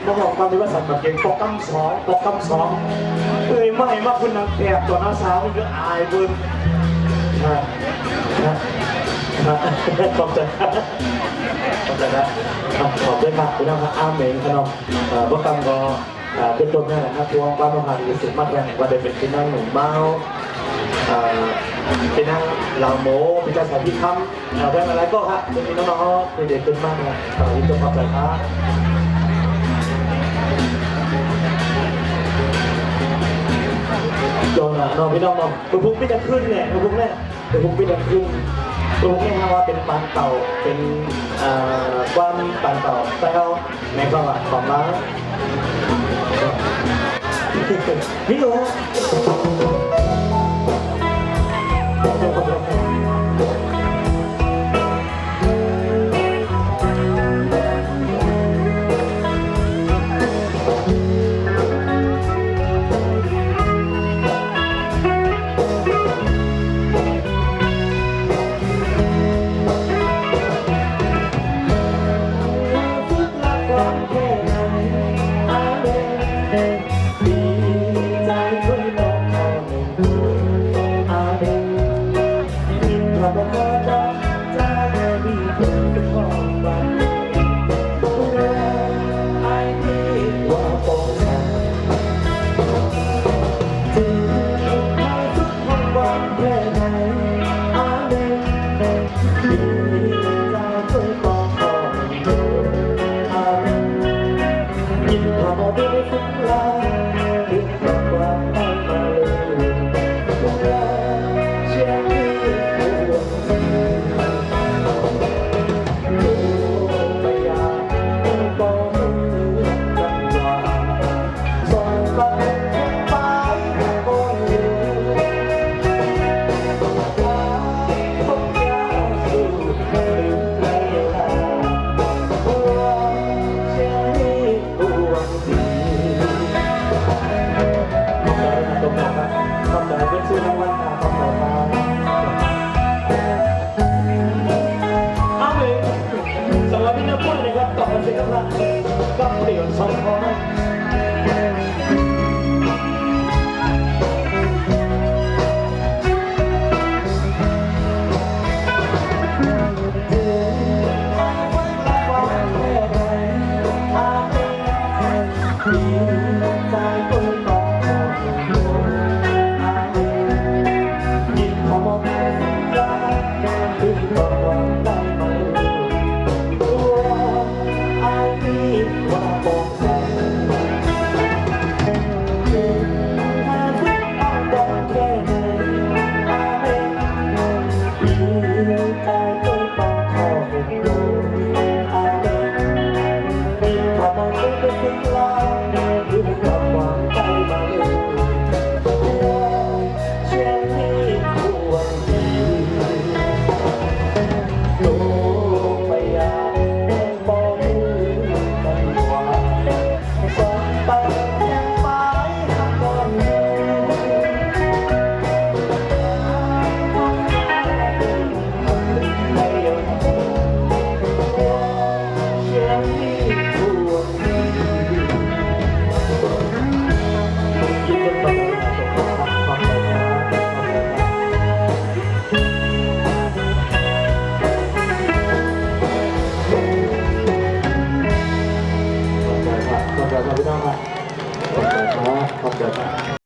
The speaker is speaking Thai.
มาบอกความที่ว่าสัตว์แบบเก่งปกำสองไม่มาคุณนางแอบตัวน้าสาวนี่ก็อายบุญขอบใจขอบใจนะขอบใจครับคุณน้าอ้ามเองขนมพวกกำก็เป็นตัวแม่นะครับที่ว่างบ้านมาผ่านอยู่สุดมากเลยว่าได้เป็นที่นั่งหนุ่มเมาเป็นนั่งเหล่าโมเป็นการสายพิธามแบงอะไรก็ครับเป็นน้องๆเด็กๆขึ้นมากเลยยินดีขอบใจครับโยนน้องพี่น้องตัวพุกพี่จะขึ้นเนี่ยตัวพุกเนี่ยตัวพุกพี่จะขึ้นตัวพุกเนี่ยว่าเป็นปานเต่าเป็นความปานเต่าแต่เขาในก็ว่าของร้านนี่เหรอก็เปลี่ยนสองคอ